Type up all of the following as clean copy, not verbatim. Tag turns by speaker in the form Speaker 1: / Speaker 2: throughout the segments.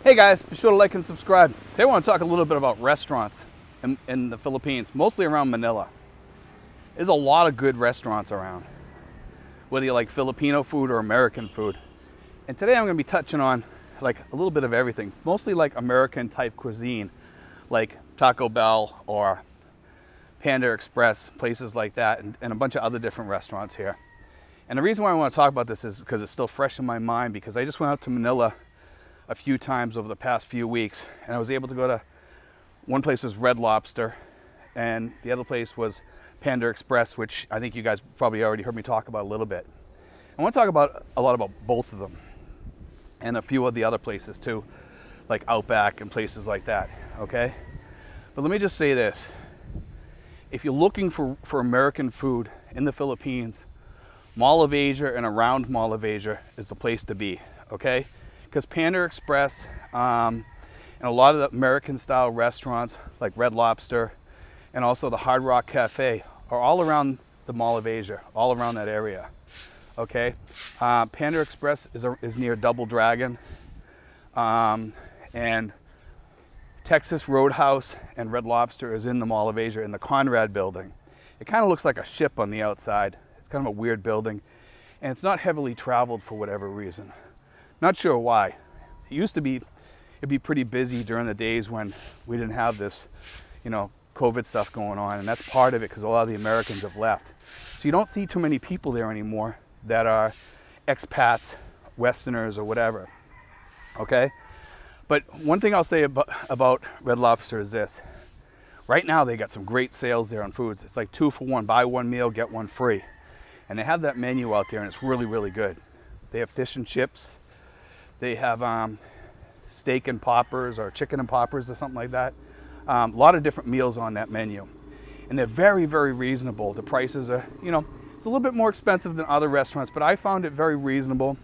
Speaker 1: Hey guys, be sure to like and subscribe. Today I want to talk a little bit about restaurants in the Philippines, mostly around Manila. There's a lot of good restaurants around, whether you like Filipino food or American food. And today I'm going to be touching on like a little bit of everything, mostly like American type cuisine, like Taco Bell or Panda Express, places like that, and a bunch of other different restaurants here. And the reason why I want to talk about this is because it's still fresh in my mind, because I just went out to Manila a few times over the past few weeks, and I was able to go to one place was Red Lobster, and the other place was Panda Express, which I think you guys probably already heard me talk about a little bit. I want to talk about a lot about both of them, and a few of the other places too, like Outback and places like that. Okay, but let me just say this: if you're looking for American food in the Philippines, Mall of Asia and around Mall of Asia is the place to be. Okay. Because Panda Express and a lot of the American style restaurants like Red Lobster and also the Hard Rock Cafe are all around the Mall of Asia, all around that area. Okay, Panda Express is near Double Dragon, and Texas Roadhouse and Red Lobster is in the Mall of Asia in the Conrad building. It kind of looks like a ship on the outside. It's kind of a weird building, and it's not heavily traveled for whatever reason. Not sure why. It used to be, it'd be pretty busy during the days when we didn't have this, COVID stuff going on, and that's part of it because a lot of the Americans have left. So you don't see too many people there anymore that are expats, Westerners, or whatever. Okay? But one thing I'll say about Red Lobster is this. Right now they got some great sales there on foods. It's like 2 for 1, buy one meal, get one free. And they have that menu out there, and it's really, really good. They have fish and chips. They have steak and poppers or chicken and poppers or something like that. A lot of different meals on that menu. And they're very, very reasonable. The prices are, it's a little bit more expensive than other restaurants, but I found it very reasonable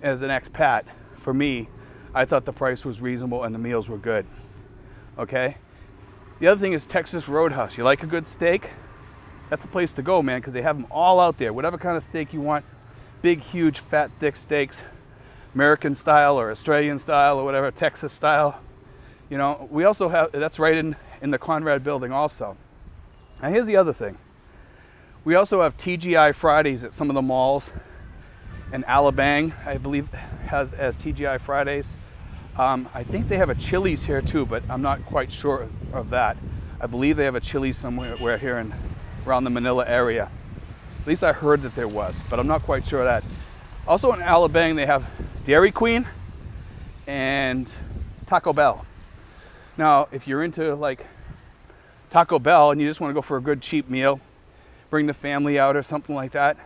Speaker 1: as an expat. For me, I thought the price was reasonable and the meals were good. Okay? The other thing is Texas Roadhouse. You like a good steak? That's the place to go, man, because they have them all out there. Whatever kind of steak you want. Big, huge, fat, thick steaks. American style or Australian style or whatever, Texas style. We also have, that's right in the Conrad building also. Now here's the other thing. We also have TGI Fridays at some of the malls. And Alabang, I believe, has TGI Fridays. I think they have a Chili's here too, but I'm not quite sure of that. I believe they have a Chili's somewhere here around the Manila area. At least I heard that there was, but I'm not quite sure of that. Also in Alabang, they have Dairy Queen and Taco Bell. Now, if you're into like Taco Bell and you just want to go for a good cheap meal, bring the family out or something like that,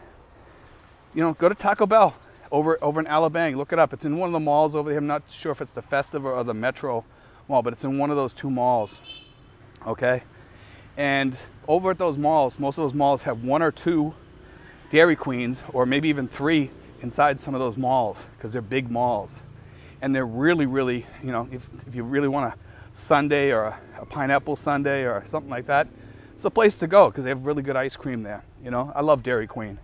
Speaker 1: go to Taco Bell over in Alabang. Look it up. It's in one of the malls over there. I'm not sure if it's the Festive or the Metro Mall, but it's in one of those two malls. Okay? And over at those malls, most of those malls have 1 or 2 Dairy Queens, or maybe even 3 inside some of those malls, because they're big malls. And they're really, really, if you really want a sundae or a pineapple sundae or something like that, it's a place to go because they have really good ice cream there. I love Dairy Queen.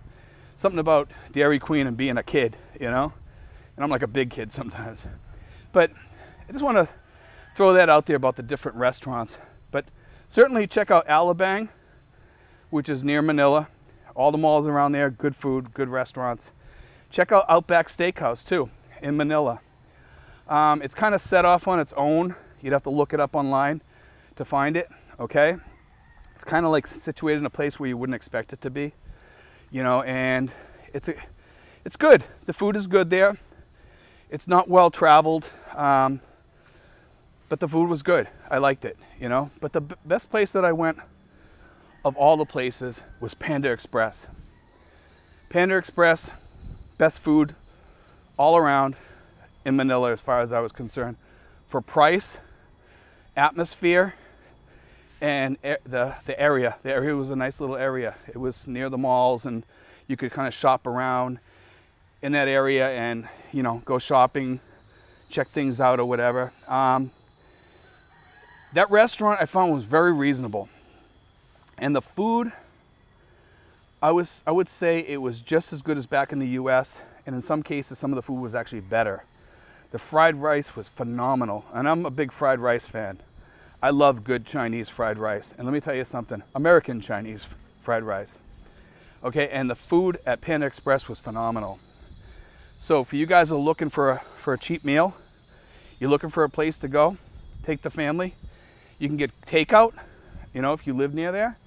Speaker 1: Something about Dairy Queen and being a kid, and I'm like a big kid sometimes. But I just want to throw that out there about the different restaurants. But certainly check out Alabang, which is near Manila. All the malls around there, good food, good restaurants. Check out Outback Steakhouse too, in Manila. It's kind of set off on its own. You'd have to look it up online to find it, okay? It's kind of like situated in a place where you wouldn't expect it to be, and it's good. The food is good there. It's not well traveled, but the food was good. I liked it, But the best place that I went of all the places was Panda Express. Panda Express, best food all around in Manila as far as I was concerned. For price, atmosphere, and the area. The area was a nice little area. It was near the malls, and you could kind of shop around in that area and, go shopping, check things out or whatever. That restaurant I found was very reasonable. And the food, I would say it was just as good as back in the US, and in some cases some of the food was actually better. The fried rice was phenomenal, and I'm a big fried rice fan. I love good Chinese fried rice. And let me tell you something, American Chinese fried rice. Okay, and the food at Panda Express was phenomenal. So for you guys who are looking for a cheap meal, you're looking for a place to go, take the family, you can get takeout, you know, if you live near there,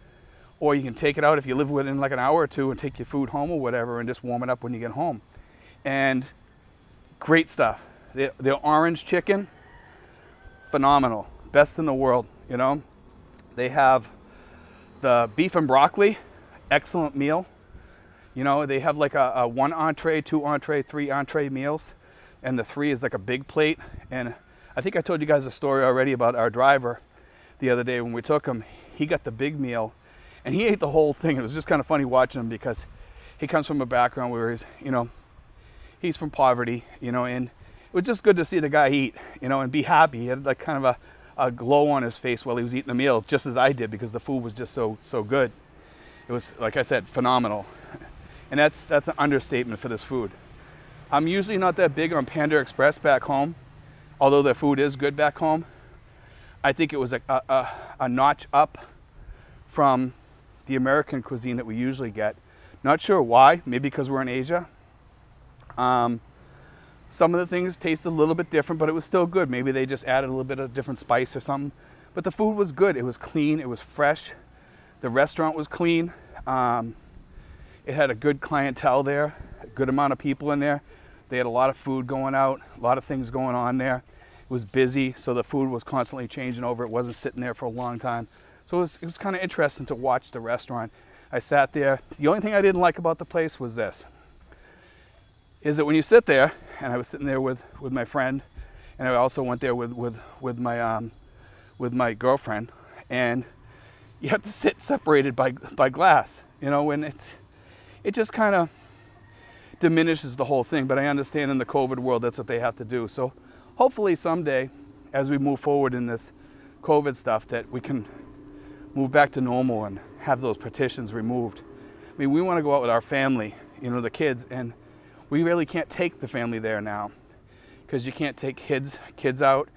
Speaker 1: or you can take it out if you live within like an hour or two and take your food home or whatever and just warm it up when you get home. And great stuff. Their orange chicken, phenomenal. Best in the world, you know. They have the beef and broccoli, excellent meal. You know, they have like a 1 entree, 2 entree, 3 entree meals. And the 3 is like a big plate. And I think I told you guys a story already about our driver the other day when we took him. He got the big meal and he ate the whole thing. It was just kind of funny watching him because he comes from a background where he's, you know, he's from poverty, you know, and it was just good to see the guy eat, you know, and be happy. He had like kind of a glow on his face while he was eating the meal, just as I did, because the food was just so good. It was, like I said, phenomenal. And that's an understatement for this food. I'm usually not that big on Panda Express back home, although their food is good back home. I think it was a notch up from the American cuisine that we usually get. Not sure why, maybe because we're in Asia. Some of the things tasted a little bit different, but it was still good. Maybe they just added a little bit of different spice or something. But the food was good. It was clean. It was fresh. The restaurant was clean. It had a good clientele there, a good amount of people in there. They had a lot of food going out, a lot of things going on there. It was busy, so the food was constantly changing over. It wasn't sitting there for a long time. So it was kind of interesting to watch the restaurant. I sat there. The only thing I didn't like about the place was this, is that when you sit there, and I was sitting there with my friend, and I also went there with my girlfriend, and you have to sit separated by glass, you know, and it just kind of diminishes the whole thing. But I understand in the COVID world that's what they have to do. So hopefully someday, as we move forward in this COVID stuff, that we can move back to normal and have those partitions removed. I mean, we want to go out with our family, you know, the kids, and we really can't take the family there now because you can't take kids out,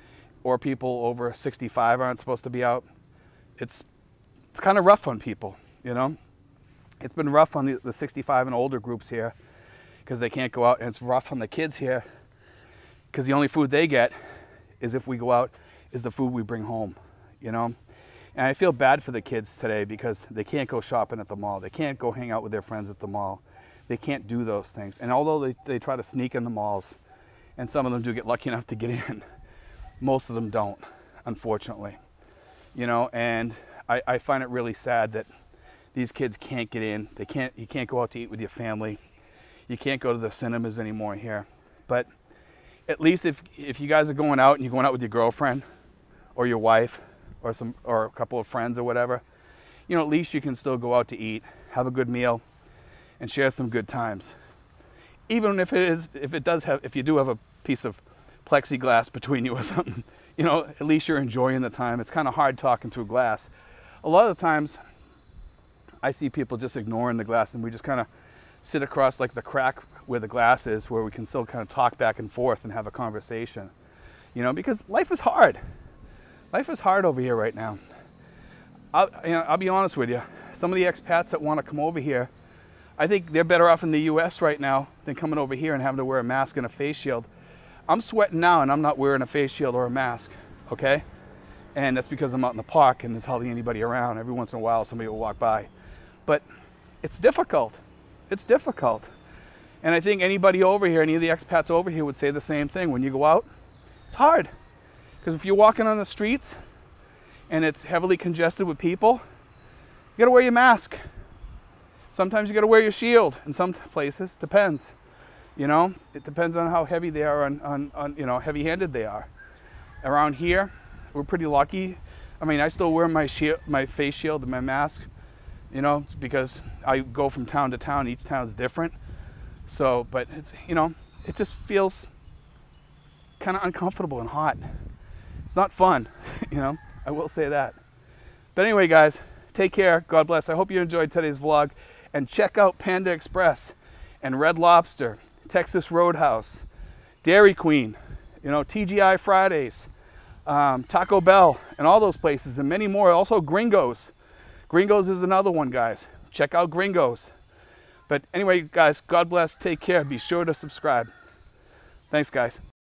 Speaker 1: or people over 65 aren't supposed to be out. It's kind of rough on people, you know. It's been rough on the 65 and older groups here because they can't go out, and it's rough on the kids here because the only food they get is, if we go out, is the food we bring home, you know. And I feel bad for the kids today because they can't go shopping at the mall. They can't go hang out with their friends at the mall. They can't do those things. And although they try to sneak in the malls, and some of them do get lucky enough to get in, most of them don't, unfortunately. You know, and I find it really sad that these kids can't get in. You can't go out to eat with your family. You can't go to the cinemas anymore here. But at least if you guys are going out and you're going out with your girlfriend or your wife or a couple of friends or whatever, you know, at least you can still go out to eat, have a good meal, and share some good times. Even if you do have a piece of plexiglass between you or something, you know, at least you're enjoying the time. It's kind of hard talking through glass. A lot of the times I see people just ignoring the glass, and we just kind of sit across like the crack where the glass is, where we can still kind of talk back and forth and have a conversation, you know, because life is hard. Life is hard over here right now. I'll be honest with you. Some of the expats that want to come over here, I think they're better off in the US right now than coming over here and having to wear a mask and a face shield. I'm sweating now and I'm not wearing a face shield or a mask, okay? And that's because I'm out in the park and there's hardly anybody around. Every once in a while somebody will walk by. But it's difficult. It's difficult. And I think anybody over here, any of the expats over here would say the same thing. When you go out, it's hard. Because if you're walking on the streets and it's heavily congested with people, you gotta wear your mask. Sometimes you gotta wear your shield. In some places, depends. You know, it depends on how heavy they are, on you know, heavy-handed they are. Around here, we're pretty lucky. I mean, I still wear my face shield and my mask, you know, because I go from town to town. Each town's different. So, but it's, you know, it just feels kind of uncomfortable and hot. It's not fun, you know, I will say that. But anyway, guys, take care. God bless. I hope you enjoyed today's vlog. And check out Panda Express and Red Lobster, Texas Roadhouse, Dairy Queen. You know, TGI Fridays, Taco Bell, and all those places, and many more. Also Gringos. Gringos is another one, guys. Check out Gringos. But anyway, guys, God bless. Take care. Be sure to subscribe. Thanks, guys.